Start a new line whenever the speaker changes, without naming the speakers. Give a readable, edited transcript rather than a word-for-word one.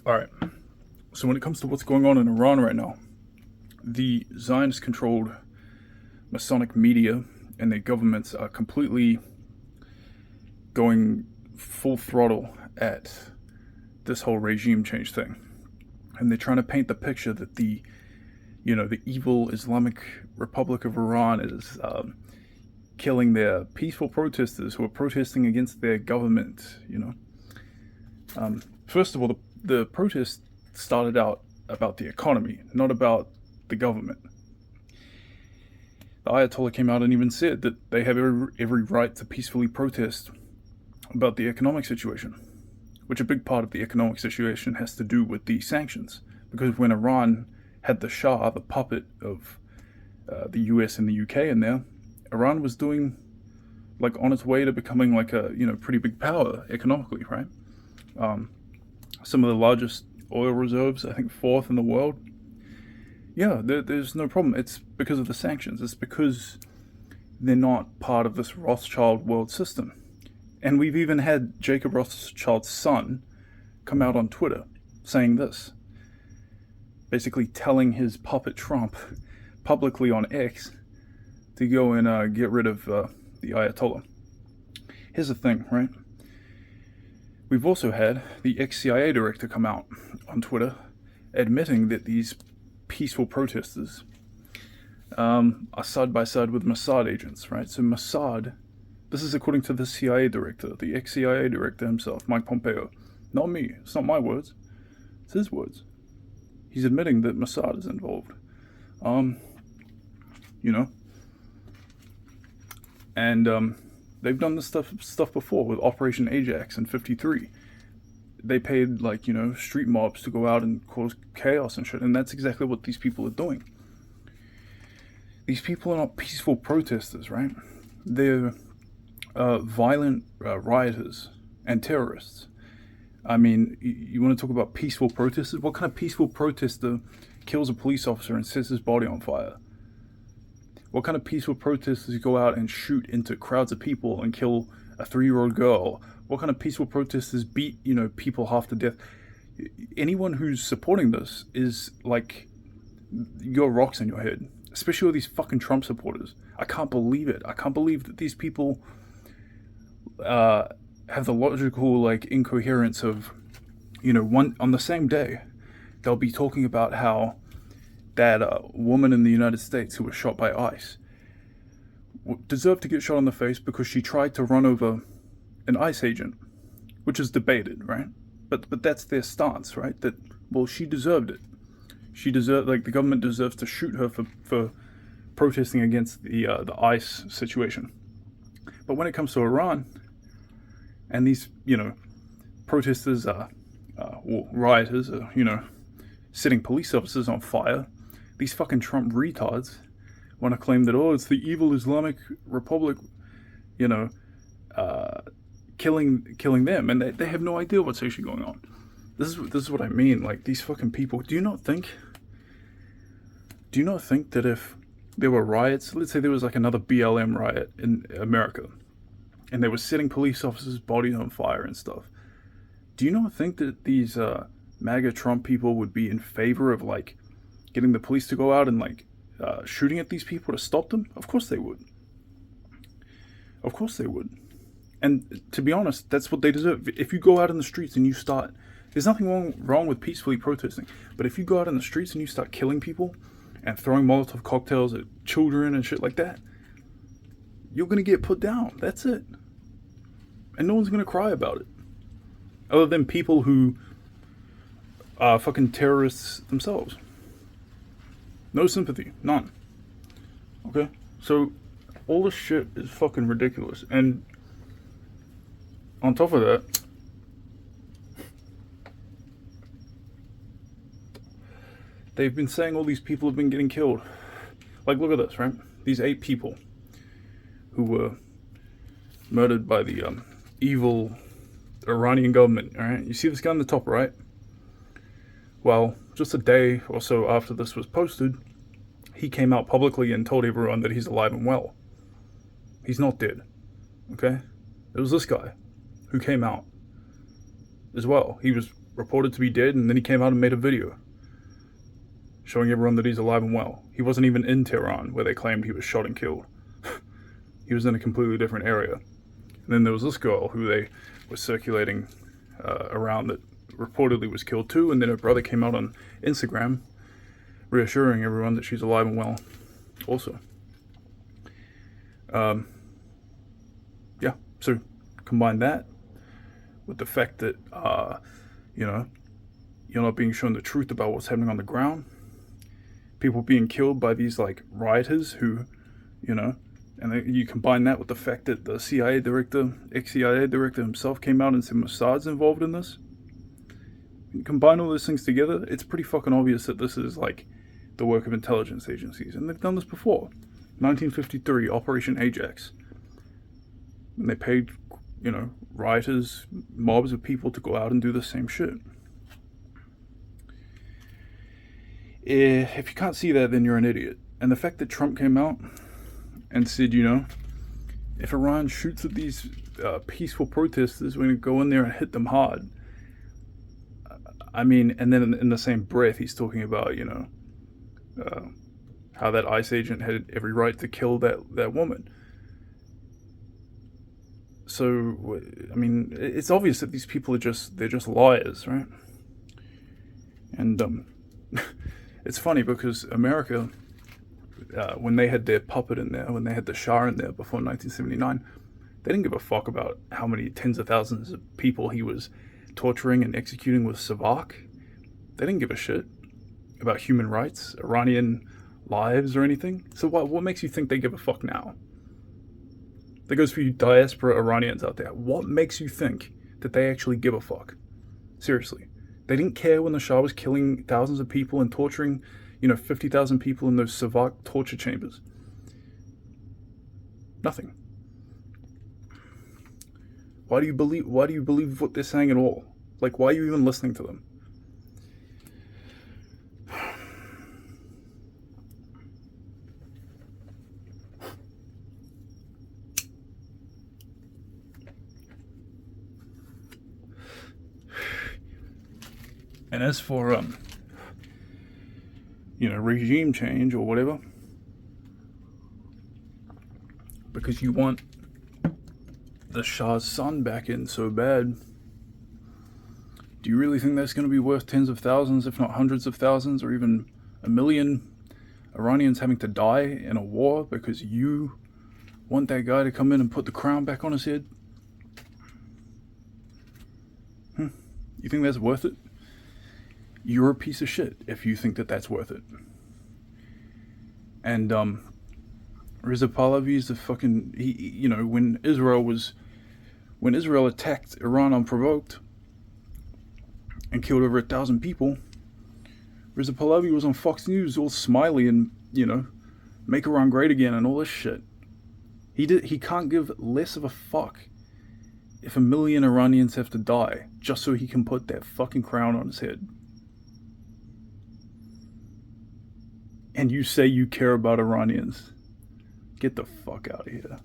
All right. So when it comes to what's going on in Iran right now, the Zionist-controlled Masonic media and their governments are completely going full throttle at this whole regime change thing, and they're trying to paint the picture that the evil Islamic Republic of Iran is killing their peaceful protesters who are protesting against their government. First of all, the protest started out about the economy, not about the government. The Ayatollah came out and even said that they have every right to peacefully protest about the economic situation, which a big part of the economic situation has to do with the sanctions. Because when Iran had the Shah, the puppet of the US and the UK in there, Iran was doing on its way to becoming like a pretty big power economically, right? Some of the largest oil reserves, I think fourth in the world. Yeah, there's no problem. It's because of the sanctions. It's because they're not part of this Rothschild world system. And we've even had Jacob Rothschild's son come out on Twitter saying this, basically telling his puppet Trump publicly on X to go and get rid of the Ayatollah. Here's the thing, right? We've also had the ex-CIA director come out on Twitter admitting that these peaceful protesters are side by side with Mossad agents, right? So Mossad, this is according to the CIA director, the ex-CIA director himself, Mike Pompeo. Not me. It's not my words. It's his words. He's admitting that Mossad is involved. And they've done this stuff before with Operation Ajax and 53. They paid street mobs to go out and cause chaos and shit, and that's exactly what these people are doing. These people are not peaceful protesters, right? They're violent rioters and terrorists. I mean, you want to talk about peaceful protesters? What kind of peaceful protester kills a police officer and sets his body on fire? What kind of peaceful protesters go out and shoot into crowds of people and kill a 3-year-old girl? What kind of peaceful protesters beat, people half to death? Anyone who's supporting this is like, you got rocks in your head. Especially with these fucking Trump supporters. I can't believe it. I can't believe that these people have the logical incoherence of, one on the same day, they'll be talking about how that woman in the United States who was shot by ICE deserved to get shot in the face because she tried to run over an ICE agent, which is debated, right? But that's their stance, right? That, well, she deserved it. She deserved, the government deserves to shoot her for protesting against the ICE situation. But when it comes to Iran, and these, protesters or rioters are, setting police officers on fire, these fucking Trump retards want to claim that, it's the evil Islamic Republic, killing them, and they have no idea what's actually going on. This is what I mean. These fucking people. Do you not think that if there were riots, let's say there was another BLM riot in America, and they were setting police officers' bodies on fire and stuff, do you not think that these MAGA Trump people would be in favor of getting the police to go out and shooting at these people to stop them? Of course they would. Of course they would. And to be honest, that's what they deserve. If you go out in the streets and you start, there's nothing wrong with peacefully protesting, but if you go out in the streets and you start killing people and throwing Molotov cocktails at children and shit like that, you're gonna get put down. That's it. And no one's gonna cry about it, other than people who are fucking terrorists themselves. No sympathy, none. Okay? So, all this shit is fucking ridiculous. And on top of that, they've been saying all these people have been getting killed. Look at this, right? These 8 people who were murdered by the evil Iranian government, alright? You see this guy on the top right? Well, just a day or so after this was posted, he came out publicly and told everyone that he's alive and well. He's not dead, okay? It was this guy who came out as well. He was reported to be dead, and then he came out and made a video showing everyone that he's alive and well. He wasn't even in Tehran, where they claimed he was shot and killed. He was in a completely different area. And then there was this girl who they were circulating around that reportedly was killed too, and then her brother came out on Instagram reassuring everyone that she's alive and well also. Yeah, so combine that with the fact that, you're not being shown the truth about what's happening on the ground. People being killed by these, like, rioters who, and then you combine that with the fact that the CIA director, ex-CIA director himself came out and said Mossad's involved in this. You combine all those things together, it's pretty fucking obvious that this is, like, the work of intelligence agencies. And they've done this before. 1953, Operation Ajax. And they paid, rioters, mobs of people to go out and do the same shit. If you can't see that, then you're an idiot. And the fact that Trump came out and said, if Iran shoots at these peaceful protesters, we're going to go in there and hit them hard. I mean, and then in the same breath, he's talking about, how that ICE agent had every right to kill that woman. So, I mean, it's obvious that these people they're just liars, right? And it's funny because America, when they had their puppet in there, when they had the Shah in there before 1979, they didn't give a fuck about how many tens of thousands of people he was torturing and executing with Savak. They didn't give a shit about human rights, Iranian lives, or anything. So what makes you think they give a fuck now? That goes for you diaspora Iranians out there. What makes you think that they actually give a fuck? Seriously. They didn't care when the Shah was killing thousands of people and torturing, 50,000 people in those Savak torture chambers. Nothing. Why do you believe what they're saying at all? Like, why are you even listening to them? And as for, regime change or whatever, because you want the Shah's son back in so bad, do you really think that's going to be worth tens of thousands, if not hundreds of thousands, or even a million Iranians having to die in a war because you want that guy to come in and put the crown back on his head? You think that's worth it? You're a piece of shit if you think that that's worth it. And Reza Pahlavi is the fucking, when Israel attacked Iran unprovoked and killed over 1,000 people, Reza Pahlavi was on Fox News all smiley and, make Iran great again and all this shit. He can't give less of a fuck if 1 million Iranians have to die just so he can put that fucking crown on his head. And you say you care about Iranians. Get the fuck out of here.